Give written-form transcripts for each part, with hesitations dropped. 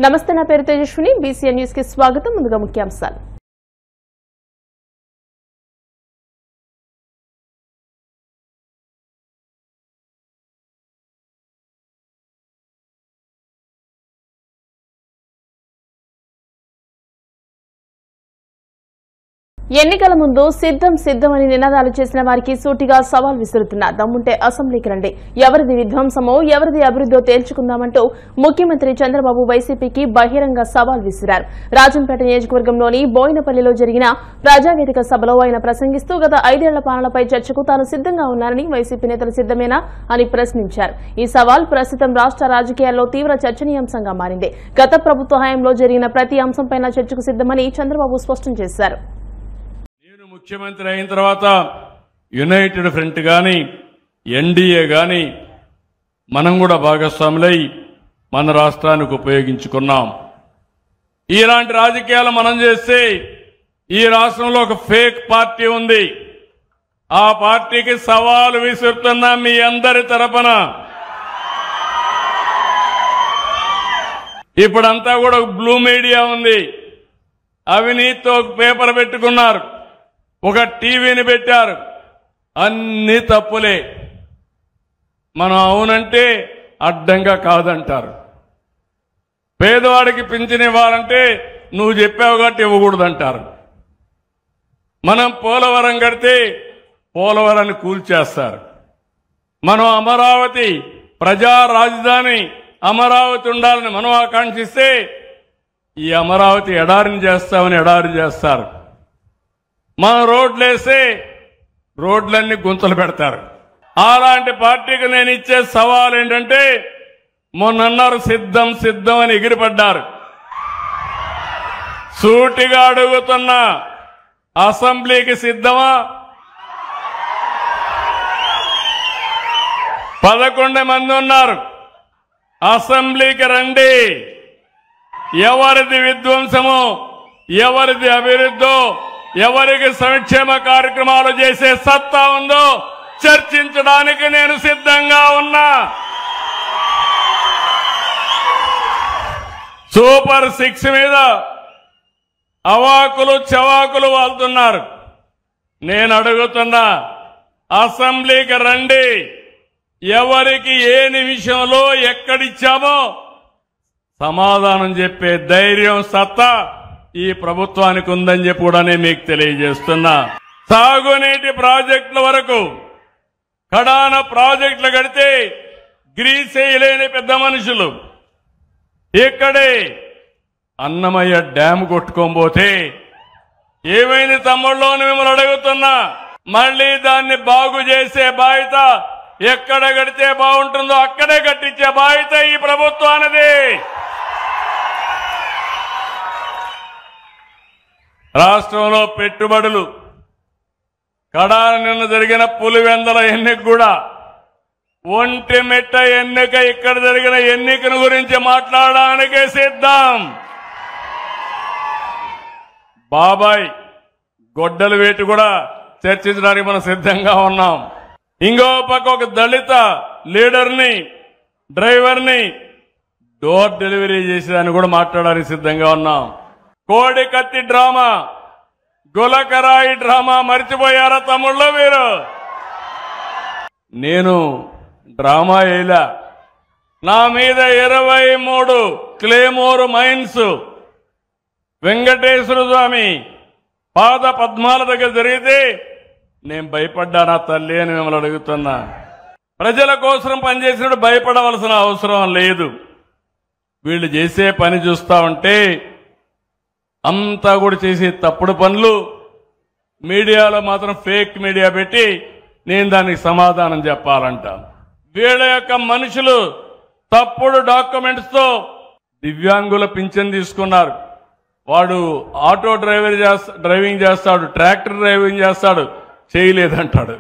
నమస్తే, నా పేరు తేజస్విని. బీసీఎన్ న్యూస్ కి స్వాగతం. ముందుగా ముఖ్యాంశాలు. ఎన్నికల ముందు సిద్ధమని నినాదాలు చేసిన వారికి సూటిగా సవాల్ విసురుతున్నా దమ్ముంటే అసెంబ్లీకి రండి, ఎవరిది విధ్వంసమో ఎవరిది అభివృద్ధో తేల్చుకుందామంటూ ముఖ్యమంత్రి చంద్రబాబు వైసీపీకి బహిరంగ సవాల్ విసిరారు. రాజంపేట నియోజకవర్గంలోని బోయినపల్లిలో జరిగిన ప్రజావేదిక సభలో ఆయన ప్రసంగిస్తూ గత 5 ఏళ్ల పాలనపై చర్చకు తాను సిద్ధంగా ఉన్నానని, వైసీపీ నేతలు సిద్ధమేనా అని ప్రశ్నించారు. ఈ సవాల్ ప్రస్తుతం రాష్ట్ర రాజకీయాల్లో తీవ్ర చర్చనీయాంశంగా మారింది. గత ప్రభుత్వ హయాంలో జరిగిన ప్రతి అంశంపైన చర్చకు సిద్ధమని చంద్రబాబు స్పష్టం చేశారు. ముఖ్యమంత్రి అయిన తర్వాత యునైటెడ్ ఫ్రంట్ గాని ఎన్డీఏ గాని మనం కూడా భాగస్వాములై మన రాష్ట్రానికి ఉపయోగించుకున్నాం. ఇలాంటి రాజకీయాలు మనం చేస్తే ఈ రాష్ట్రంలో ఒక ఫేక్ పార్టీ ఉంది. ఆ పార్టీకి సవాలు విసురుతున్నా మీ అందరి తరపున. ఇప్పుడంతా కూడా బ్లూ మీడియా ఉంది. అవినీతితో పేపర్ పెట్టుకున్నారు, ఒక టీవీని పెట్టారు. అన్ని తప్పులే. మనం అవునంటే అడ్డంగా కాదంటారు. పేదవాడికి పింఛన్ ఇవ్వాలంటే నువ్వు చెప్పావు కాబట్టి ఇవ్వకూడదంటారు. మనం పోలవరం కడితే పోలవరాన్ని కూల్చేస్తారు. మనం అమరావతి ప్రజా రాజధాని అమరావతి ఉండాలని మనం ఆకాంక్షిస్తే ఈ అమరావతి ఎడారిని చేస్తామని ఎడారి చేస్తారు. మన రోడ్లేస్తే రోడ్లన్నీ గుంతలు పెడతారు. అలాంటి పార్టీకి నేను ఇచ్చే సవాల్ ఏంటంటే, మొన్నన్నారు సిద్ధం అని ఎగిరిపడ్డారు. సూటిగా అడుగుతున్నా, అసెంబ్లీకి సిద్ధమా? 11 మంది ఉన్నారు. అసెంబ్లీకి రండి. ఎవరిది విధ్వంసమో ఎవరిది అభివృద్ధో ఎవరికి సంక్షేమ కార్యక్రమాలు చేసే సత్తా ఉందో చర్చించడానికి నేను సిద్ధంగా ఉన్నా. సూపర్ 6 మీద అవాకులు చవాకులు వాళ్తున్నారు. నేను అడుగుతున్నా, అసెంబ్లీకి రండి. ఎవరికి ఏ నిమిషంలో ఎక్కడిచ్చామో సమాధానం చెప్పే ధైర్యం సత్తా ఈ ప్రభుత్వానికి ఉందని చెప్పి కూడా నేను మీకు తెలియజేస్తున్నా. సాగునీటి ప్రాజెక్టుల వరకు కడాన ప్రాజెక్టులు కడితే గ్రీస్ వేయలేని పెద్ద మనుషులు ఇక్కడే అన్నమయ్య డ్యామ్ కొట్టుకోబోతే ఏమైంది తమ్ముళ్ళు అని మిమ్మల్ని అడుగుతున్నా. మళ్లీ దాన్ని బాగు చేసే బాధ్యత ఎక్కడ కడితే బాగుంటుందో అక్కడే కట్టించే బాధ్యత ఈ ప్రభుత్వానిది. రాష్ట్రంలో పెట్టుబడులు కడాన నిన్న జరిగిన పులివెందల ఎన్నిక కూడా ఒంటిమిట్ట ఎన్నిక, ఇక్కడ జరిగిన ఎన్నికను గురించి మాట్లాడడానికే సిద్ధం. బాబాయ్ గొడ్డల వేటు కూడా చర్చించడానికి మనం సిద్ధంగా ఉన్నాం. ఇంకో పక్క ఒక దళిత లీడర్ని డ్రైవర్ని డోర్ డెలివరీ చేసేదాన్ని కూడా మాట్లాడడానికి సిద్ధంగా ఉన్నాం. కోడి కత్తి డ్రామా, గులకరాయి డ్రామా మర్చిపోయారా తమ్ముళ్ళు మీరు? నేను డ్రామా వేయలా. నా మీద 23 క్లేమోర్ మైన్స్ వెంకటేశ్వర స్వామి పాద పద్మాల దగ్గర జరిగితే నేను భయపడ్డానా తల్లి అని మిమ్మల్ని అడుగుతున్నా. ప్రజల కోసం పనిచేసినప్పుడు భయపడవలసిన అవసరం లేదు. వీళ్ళు చేసే పని చూస్తా ఉంటే అంతా కూడా చేసే తప్పుడు పనులు మీడియాలో మాత్రం ఫేక్ మీడియా పెట్టి నేను దానికి సమాధానం చెప్పాలంట. వీళ్ళ యొక్క మనుషులు తప్పుడు డాక్యుమెంట్స్ తో దివ్యాంగుల పింఛన్ తీసుకున్నారు. వాడు ఆటో డ్రైవింగ్ చేస్తాడు, ట్రాక్టర్ డ్రైవింగ్ చేస్తాడు, చేయలేదంటాడు.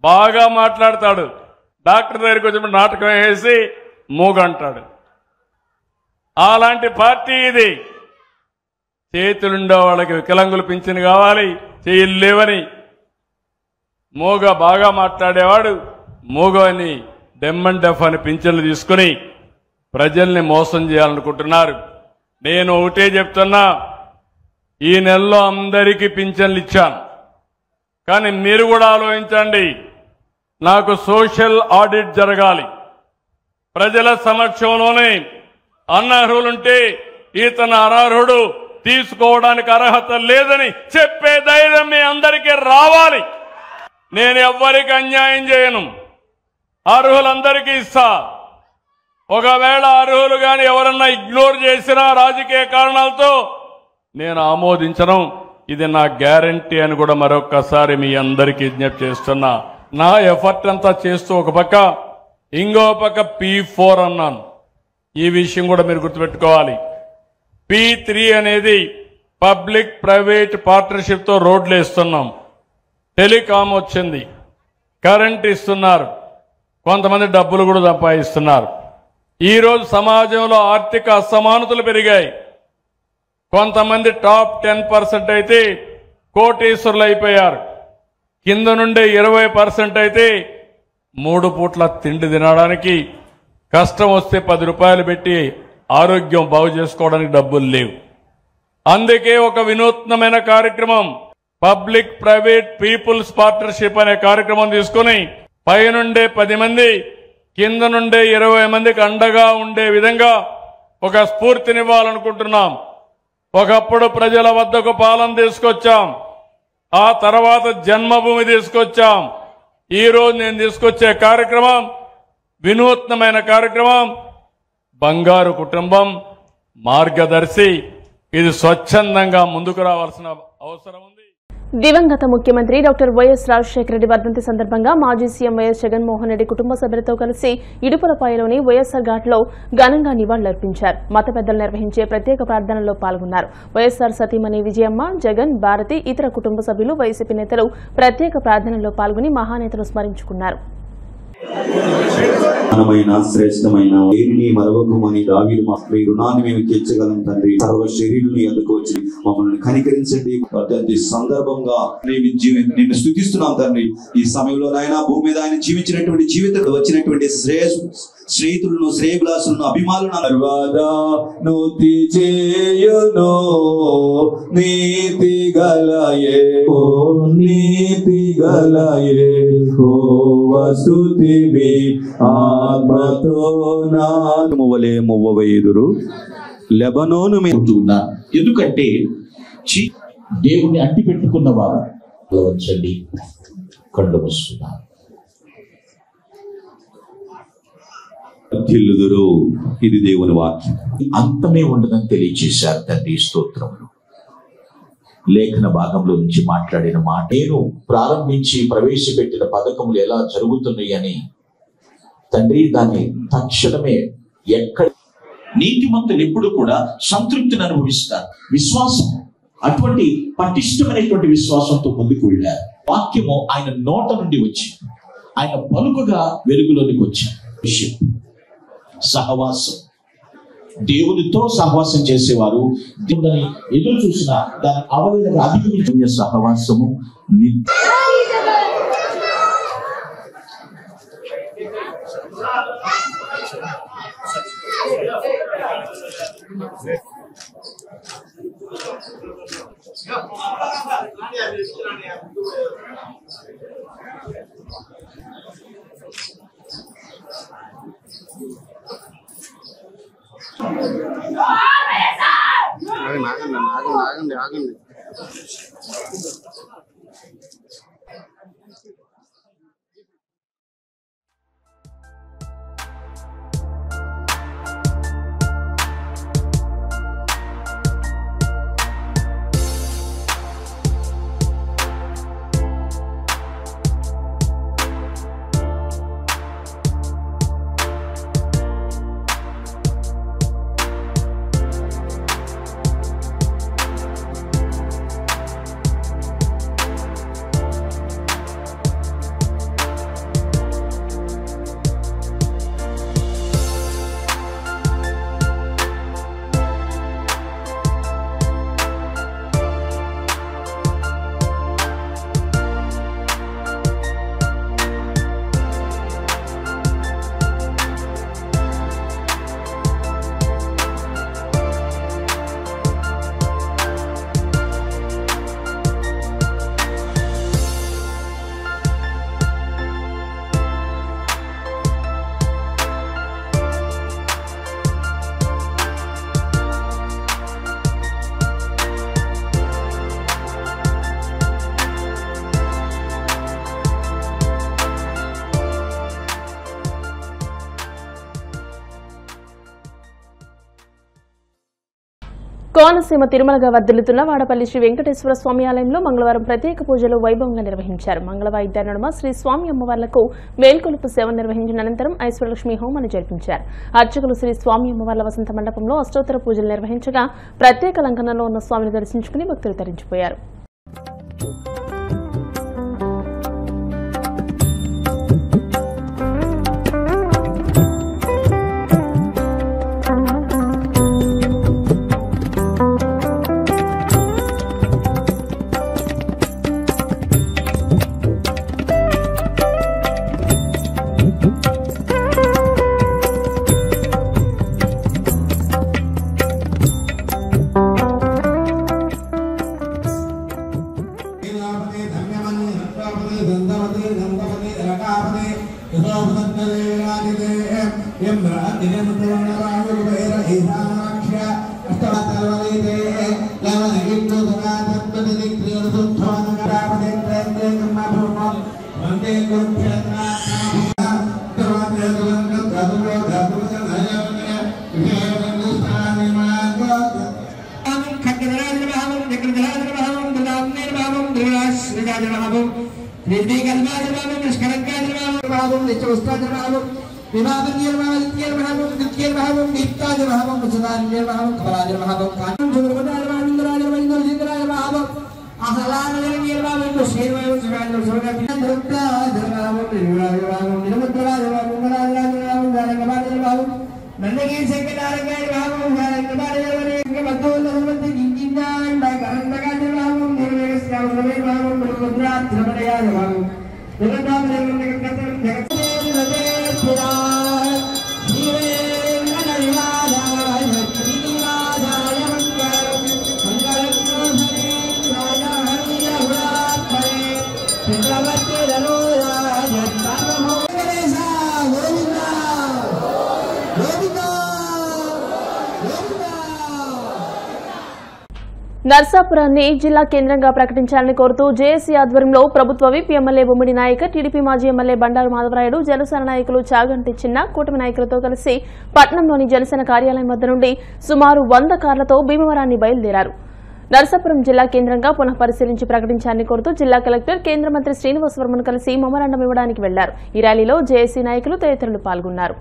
బాగా మాట్లాడతాడు. డాక్టర్ దగ్గరికి వచ్చినప్పుడు నాటకం వేసి మూగంటాడు. అలాంటి పార్టీ ఇది. చేతులుండే వాళ్ళకి వికలాంగులు పింఛను కావాలి, చేతులు లేవని మూగ బాగా మాట్లాడేవాడు మూగ అని డెమ్ అండ్ డెఫ్ అని పింఛన్లు తీసుకుని ప్రజల్ని మోసం చేయాలనుకుంటున్నారు. నేను ఒకటే చెప్తున్నా, ఈ నెలలో అందరికీ పింఛన్లు ఇచ్చాను. కానీ మీరు కూడా ఆలోచించండి, నాకు సోషల్ ఆడిట్ జరగాలి. ప్రజల సమక్షంలోనే అనర్హులుంటే ఇతను అనర్హుడు, తీసుకోవడానికి అర్హత లేదని చెప్పే ధైర్యం మీ అందరికీ రావాలి. నేను ఎవ్వరికి అన్యాయం చేయను, అర్హులందరికీ ఇస్తా. ఒకవేళ అర్హులు గాని ఎవరన్నా ఇగ్నోర్ చేసినా రాజకీయ కారణాలతో నేను ఆమోదించను. ఇది నా గ్యారంటీ అని కూడా మరొక్కసారి మీ అందరికీ విజ్ఞప్తి చేస్తున్నా. నా ఎఫర్ట్ అంతా చేస్తూ ఒక పక్క, ఇంకో పక్క P4 అన్నాను. ఈ విషయం కూడా మీరు గుర్తుపెట్టుకోవాలి. P3 అనేది పబ్లిక్ ప్రైవేట్ పార్ట్నర్షిప్ తో రోడ్లు వేస్తున్నాం. టెలికాం వచ్చింది, కరెంట్ ఇస్తున్నారు, కొంతమంది డబ్బులు కూడా సంపాదిస్తున్నారు. ఈ రోజు సమాజంలో ఆర్థిక అసమానతలు పెరిగాయి. కొంతమంది టాప్ 10% అయితే కోటీశ్వరులు అయిపోయారు. కింద నుండే 20% అయితే 3 పూట్ల తిండి తినడానికి కష్టం వస్తే 10 రూపాయలు పెట్టి ఆరోగ్యం బాగు చేసుకోవడానికి డబ్బులు లేవు. అందుకే ఒక వినూత్నమైన కార్యక్రమం, పబ్లిక్ ప్రైవేట్ పీపుల్స్ పార్ట్నర్షిప్ అనే కార్యక్రమం తీసుకుని పైనుండే 10 మంది, కింద నుండే 20 మందికి అండగా ఉండే విధంగా ఒక స్ఫూర్తినివ్వాలనుకుంటున్నాం. ఒకప్పుడు ప్రజల వద్దకు పాలన తీసుకొచ్చాం, ఆ తర్వాత జన్మభూమి తీసుకొచ్చాం. ఈ రోజు నేను తీసుకొచ్చే కార్యక్రమం వినూత్నమైన కార్యక్రమం, బంగారు కుటుంబం మార్గదర్శి. ఇది స్వచ్ఛందంగా ముందుకు రావాల్సిన అవసరం ఉంది. దివంగత ముఖ్యమంత్రి డాక్టర్ వైఎస్ రాజశేఖర రెడ్డి వర్ధంతి సందర్భంగా మాజీ సీఎం వైఎస్ జగన్మోహన్ రెడ్డి కుటుంబ సభ్యులతో కలిసి ఇడుపులపాయలోని వైఎస్సార్ ఘాట్లో ఘనంగా నివాళులర్పించారు. మత పెద్దలు నిర్వహించే ప్రత్యేక ప్రార్థనల్లో పాల్గొన్నారు. వైఎస్సార్ సతీమణి విజయమ్మ, జగన్, భారతి, ఇతర కుటుంబ సభ్యులు, వైసీపీ నేతలు ప్రత్యేక ప్రార్థనల్లో పాల్గొని మహానేతలు స్మరించుకున్నారు. శ్రేష్టమైన ఏరిని మరవకమని దావీదు మీ రుణాన్ని మేము తీర్చగలం తండ్రి. సర్వ శరీరుని ఎదుకు వచ్చి మమ్మల్ని కనికరించండి. అత్యంత సందర్భంగా నిన్ను స్తుతిస్తున్నాం తండ్రి. ఈ సమయంలో నాయన భూమి మీద ఆయన జీవించినటువంటి జీవితంలో వచ్చినటువంటి స్నేహితులను, శ్రేయభిలాసులను, అభిమానులను నీతి గలయే నీతి గలయే స్తుతిమి ఆత్మతో నామవలే మువ్వవేదురు లెబనోను ఉన్నారు. ఎందుకంటే దేవుణ్ణి అంటి పెట్టుకున్న వారు వచ్చండి, కళ్ళు మూస్తున్నారు. వర్ధిల్లుదురు. ఇది దేవుని వాక్యం. అంతమే ఉండదని తెలియజేశారు తండ్రి. స్తోత్రములు. లేఖన భాగంలో నుంచి మాట్లాడిన మాట, నేను ప్రారంభించి ప్రవేశపెట్టిన పథకములు ఎలా జరుగుతున్నాయి అని తండ్రి దాన్ని తక్షణమే ఎక్కడ నీతిమంతులు ఎప్పుడు కూడా సంతృప్తిని అనుభవిస్తారు. విశ్వాసం, అటువంటి పటిష్టమైనటువంటి విశ్వాసంతో ముందుకు వెళ్ళారు. వాక్యము ఆయన నోట నుండి వచ్చి ఆయన పలుకగా వెలుగులోనికి వచ్చి విషయం సహవాసం, దేవునితో సహవాసం చేసేవారు దేవుని ఎదురు చూసిన దాని అవలేలకు అధిగమించే సహవాసము ఆగండి. కోనసీమ తిరుమలగా వర్ధిల్లుతున్న వాడపల్లి శ్రీ వెంకటేశ్వర స్వామి ఆలయంలో మంగళవారం ప్రత్యేక పూజలు వైభవంగా నిర్వహించారు. మంగళవాయిద్య నడుమ శ్రీ స్వామి అమ్మవార్లకు మేల్కొలుపు సేవ నిర్వహించిన అనంతరం ఐశ్వర్యలక్ష్మి హోమాన్ని జరిపించారు. అర్చకులు శ్రీ స్వామి అమ్మవార్ల వసంత మండపంలో అష్టోత్తర పూజలు నిర్వహించగా ప్రత్యేక అలంకరణలో ఉన్న స్వామిని దర్శించుకుని భక్తులు తరించిపోయారు. నర్సాపురాన్ని జిల్లా కేంద్రంగా ప్రకటించాలని కోరుతూ జేఏసీ ఆధ్వర్యంలో ప్రభుత్వ విప్ ఎమ్మెల్యే బొమ్మిడి నాయక్, టీడీపీ మాజీ ఎమ్మెల్యే బండారు మాధవరాయుడు, జనసేన నాయకులు చాగంటి చిన్న, కూటమి నాయకులతో కలిసి పట్నంలోని జనసేన కార్యాలయం వద్ద నుండి సుమారు 100 కార్లతో భీమవరాన్ని బయలుదేరారు. నర్సాపురం జిల్లా కేంద్రంగా పునః పరిశీలించి ప్రకటించాలని కోరుతూ జిల్లా కలెక్టర్, కేంద్ర మంత్రి శ్రీనివాస్ వర్మను కలిసి మెమోరాండం ఇవ్వడానికి వెళ్లారు. ఈ ర్యాలీలో జేఏసీ నాయకులు తదితరులు పాల్గొన్నారు.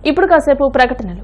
ఇప్పుడు కాసేపు ప్రకటనలు.